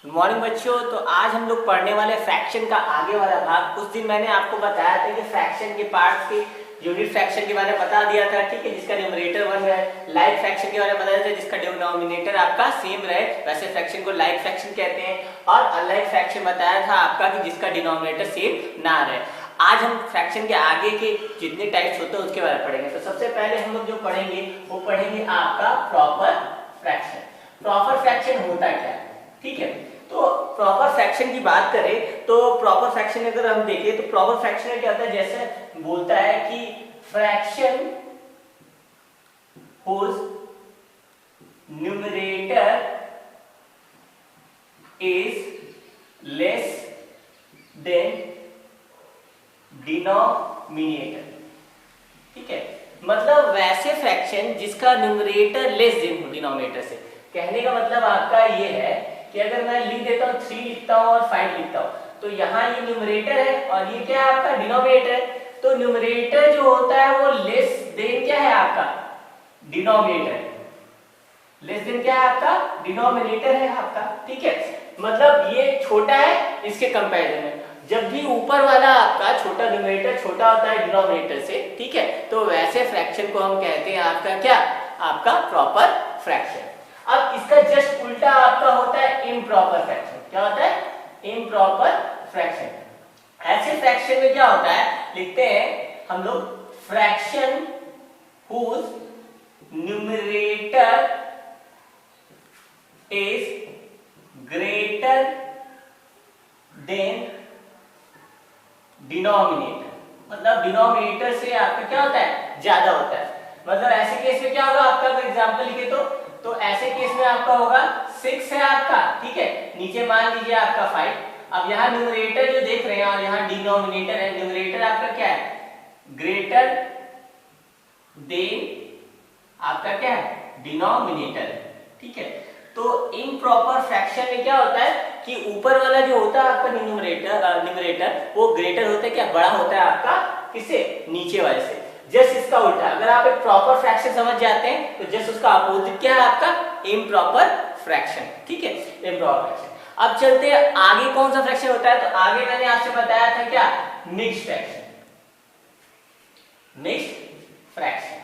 Morning बच्चों, तो आज हम लोग पढ़ने वाले फ्रैक्शन का आगे वाला भाग। उस दिन मैंने आपको बताया था कि फ्रैक्शन के पार्ट्स के यूनिट फ्रैक्शन के बारे में बता दिया था, ठीक है, जिसका न्यूमरेटर 1 रहे। लाइक फ्रैक्शन के बारे में बताया था जिसका डिनोमिनेटर आपका सेम रहे, वैसे फ्रैक्शन को लाइक फ्रैक्शन कहते हैं। और अनलाइक फ्रैक्शन बताया था आपका कि जिसका डिनोमिनेटर सेम ना रहे। आज हम फ्रैक्शन के आगे के जितने टाइप्स होते हैं उसके बारे में पढ़ेंगे। तो सबसे पहले हम लोग जो पढ़ेंगे वो पढ़ेंगे आपका प्रॉपर फ्रैक्शन। प्रॉपर फ्रैक्शन होता क्या है, ठीक है। तो प्रॉपर फ्रैक्शन की बात करें तो प्रॉपर फ्रैक्शन अगर हम देखें तो प्रॉपर फ्रैक्शन में क्या होता है, जैसे बोलता है कि fraction whose numerator is less than denominator, ठीक है। मतलब वैसे फ्रैक्शन जिसका न्यूमरेटर लेस देन हो डिनोमिनेटर से। कहने का मतलब आपका ये है कि अगर मैं लिख देता हूँ 3 लिखता हूँ और 5 लिखता हूँ, तो यहाँ ये न्यूमरेटर है और ये क्या है आपका डिनोमिनेटर है। तो न्यूमरेटर जो होता है वो लेस देन क्या है आपका डिनोमिनेटर। लेस देन क्या है आपका डिनोमिनेटर है आपका, ठीक है। मतलब ये छोटा है इसके कंपैरिजन में। जब भी ऊपर वाला आपका छोटा न्यूमरेटर छोटा होता है डिनोमिनेटर से, ठीक है, तो वैसे फ्रैक्शन को हम कहते हैं आपका क्या, आपका प्रॉपर फ्रैक्शन। अब इसका जस्ट उल्टा आपका होता है इम्प्रॉपर फ्रैक्शन। क्या होता है? Improper fraction. ऐसे फ्रैक्शन में क्या होता है, लिखते हैं हम लोग fraction whose numerator is greater than denominator। मतलब डिनोमिनेटर से आपका क्या होता है, ज्यादा होता है। मतलब ऐसे केस में क्या होगा आपका, अगर एग्जांपल लिखे तो ऐसे केस में आपका होगा 6 है आपका, ठीक है, नीचे मान लीजिए आपका 5। अब यहाँ न्यूमरेटर जो देख रहे हैं और यहाँ डिनोमिनेटर है, न्यूमरेटर आपका क्या है, ग्रेटर देन आपका क्या है, डिनोमिनेटर, ठीक है। तो इम्प्रॉपर फ्रैक्शन में क्या होता है कि ऊपर वाला जो होता है आपका न्यूमरेटर वो ग्रेटर होता है, क्या बड़ा होता है आपका किससे, नीचे वाले से। जस्ट इसका उल्टा, अगर आप एक प्रॉपर फ्रैक्शन समझ जाते हैं तो जस्ट उसका अपोजिट क्या है आपका इम्प्रॉपर फ्रैक्शन, ठीक है, इम्प्रॉपर फ्रैक्शन। अब चलते हैं आगे कौन सा फ्रैक्शन होता है। तो आगे मैंने आपसे बताया था क्या, मिक्स्ड फ्रैक्शन। मिक्स्ड फ्रैक्शन,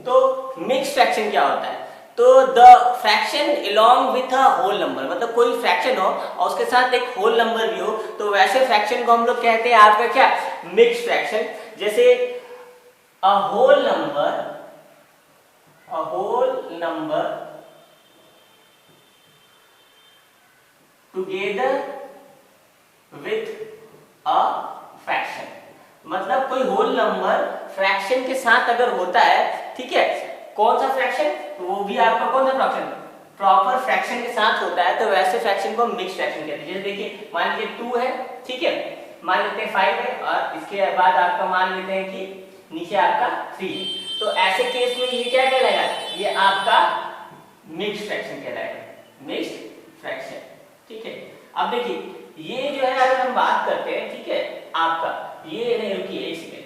तो मिक्स्ड फ्रैक्शन क्या होता है, तो the fraction along with a whole number. मतलब कोई फ्रैक्शन हो और उसके साथ एक होल नंबर भी हो, तो वैसे फ्रैक्शन को हम लोग कहते हैं आपका क्या, मिक्स्ड फ्रैक्शन। जैसे a whole number together with a fraction. मतलब कोई होल नंबर फ्रैक्शन के साथ अगर होता है, ठीक है, कौन सा फ्रैक्शन, तो वो भी आपका कौन सा फ्रैक्शन, प्रॉपर फ्रैक्शन के साथ होता है, तो वैसे फ्रैक्शन को मिक्स्ड फ्रैक्शन कहते हैं। जैसे देखिए मान लीजिए 2 है, ठीक है, मान लेते हैं 5 है और इसके बाद आपका मान लेते हैं कि नीचे आपका 3 है। तो ऐसे केस में ये क्या कहलाएगा, ये आपका मिक्स्ड फ्रैक्शन कहलाएगा, मिक्स्ड फ्रैक्शन, ठीक है। अब देखिए ये जो है अगर हम बात करते हैं, ठीक है, आपका ये नहीं, रुकिए एक सेकंड,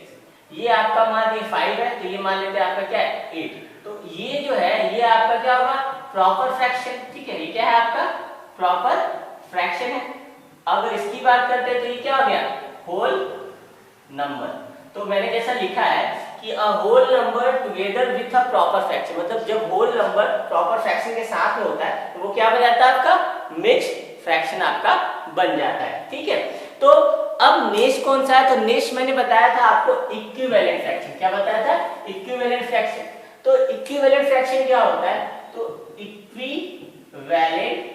ये आपका मान लीजिए 5 है, तो ये मान लेते हैं आपका क्या है 8। तो ये जो है ये आपका क्या होगा, प्रॉपर फ्रैक्शन, ठीक है, ये क्या है आपका प्रॉपर फ्रैक्शन है। अगर इसकी बात करते हैं तो ये क्या हो गया, होल नंबर। तो मैंने जैसा लिखा है कि a whole number together with a proper fraction. मतलब जब होल नंबर प्रॉपर फ्रैक्शन के साथ में होता है तो वो क्या बन जाता है, आपका मिक्स्ड फ्रैक्शन आपका बन जाता है, ठीक है। तो अब नेक्स्ट कौन सा है, तो नेक्स्ट मैंने बताया था आपको इक्विवेलेंट फ्रैक्शन। क्या बताया था, इक्विवेलेंट फ्रैक्शन। तो इक्विवेलेंट फ्रैक्शन क्या होता है, तो इक्विवेलेंट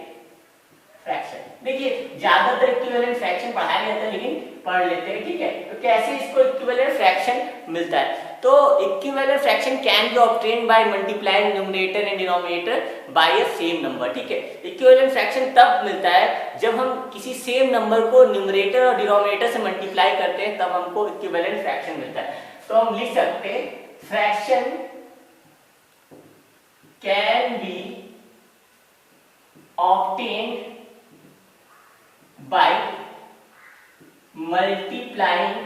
फ्रैक्शन, देखिए ज्यादातर इक्विवेलेंट फ्रैक्शन पढ़ाया नहीं जाता लेकिन पढ़ लेते हैं, ठीक है। तो कैसे इसको इक्विवेलेंट फ्रैक्शन मिलता है, तो equivalent fraction can be obtained by multiplying numerator and denominator by a same number, ठीक है। इक्विवेलेंट फ्रैक्शन तब मिलता है जब हम किसी सेम नंबर को न्यूमरेटर और डिनोमिनेटर से मल्टीप्लाई करते हैं, तब हमको इक्विवेलेंट फ्रैक्शन मिलता है। तो हम लिख सकते हैं fraction can be obtained by multiplying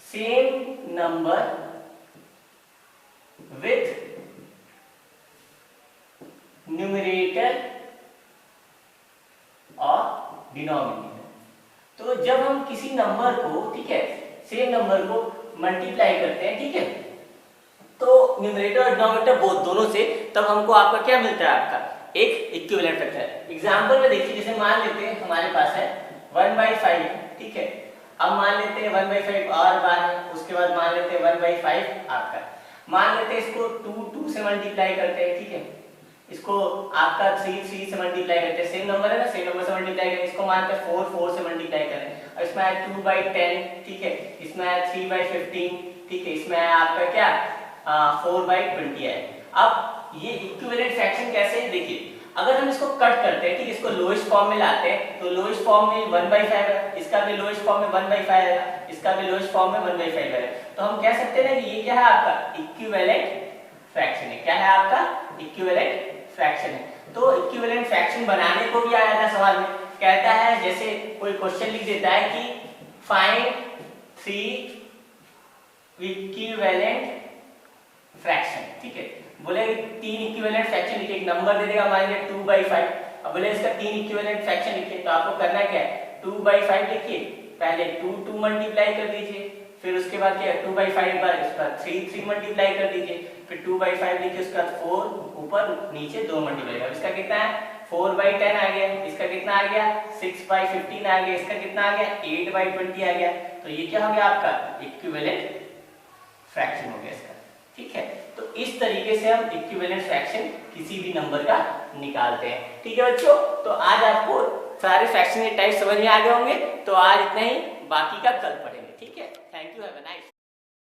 same number with numerator और डिनोमिनेटर। तो जब हम किसी नंबर को, ठीक है, सेम नंबर को मल्टीप्लाई करते हैं, ठीक है, तो न्यूमरेटर और डिनोमिनेटर बोथ दोनों से, तब हमको आपका क्या मिलता है, आपका एक इक्विवेलेंट फैक्टर। एग्जांपल में देखिए, जैसे मान लेते हैं हमारे पास है 1/5, ठीक है, अब मान लेते हैं 1/5 और बार है, उसके बाद मान लेते हैं 1/5 आपका, मान लेते हैं इसको 2 से मल्टीप्लाई करते हैं, ठीक है, इसको आपका 3 से मल्टीप्लाई करते हैं, सेम नंबर है ना, सेम नंबर से मल्टीप्लाई करें, इसको मानते हैं 4 से मल्टीप्लाई करें, और इसमें आया 2/10, ठीक है, इसमें आया 3/15, ठीक है, इसमें आया आपका क्या 4/20 है। अब ये इक्विवेलेंट फ्रैक्शन कैसे है, देखिए, अगर हम इसको कट करते हैं, ठीक, इसको लोएस्ट फॉर्म में लाते हैं, तो लोएस्ट फॉर्म में 1/5 है, इसका भी लोएस्ट फॉर्म में 1/5 है, इसका भी लोएस्ट फॉर्म में 1/5 है, तो हम कह सकते हैं ना कि ये क्या है, आपका इक्विवेलेंट फ्रैक्शन है। क्या है, आपका इक्विवेलेंट फ्रैक्शन है। तो इक्विवेलेंट फ्रैक्शन बनाने को भी आया था सवाल में, कहता है, जैसे कोई क्वेश्चन लिख देता है कि फाइंड 3 इक्विवेलेंट फ्रैक्शन, ठीक है, बोले 3 इक्विवेलेंट फ्रैक्शन लिखिए, एक नंबर दे देगा, मान लीजिए 2/5, अब बोले इसका 3 इक्विवेलेंट फ्रैक्शन लिखिए, तो आपको करना क्या है, 2/5 लिखिए, पहले 2 मल्टीप्लाई कर दीजिए, फिर उसके बाद क्या है 2/5 बार इसका 3 मल्टीप्लाई कर दीजिए, फिर 2/5 लिखिए, उसका 4 ऊपर नीचे 2 मल्टीप्लाई, अब इसका कितना है 4/10 आ गया, इसका कितना आ गया 6/15 आ गया, इसका कितना आ गया 8/20 आ गया। तो ये क्या हो गया, आपका इक्विवेलेंट फ्रैक्शन हो गया इसका, ठीक है। तो इस तरीके से हम इक्विवेलेंट फ्रैक्शन किसी भी नंबर का निकालते हैं, ठीक है बच्चों। तो आज आपको सारे फ्रैक्शन के टाइप समझ में आ गए होंगे, तो आज इतना ही, बाकी का कल पढ़ेंगे, ठीक है। Thank you, have a nice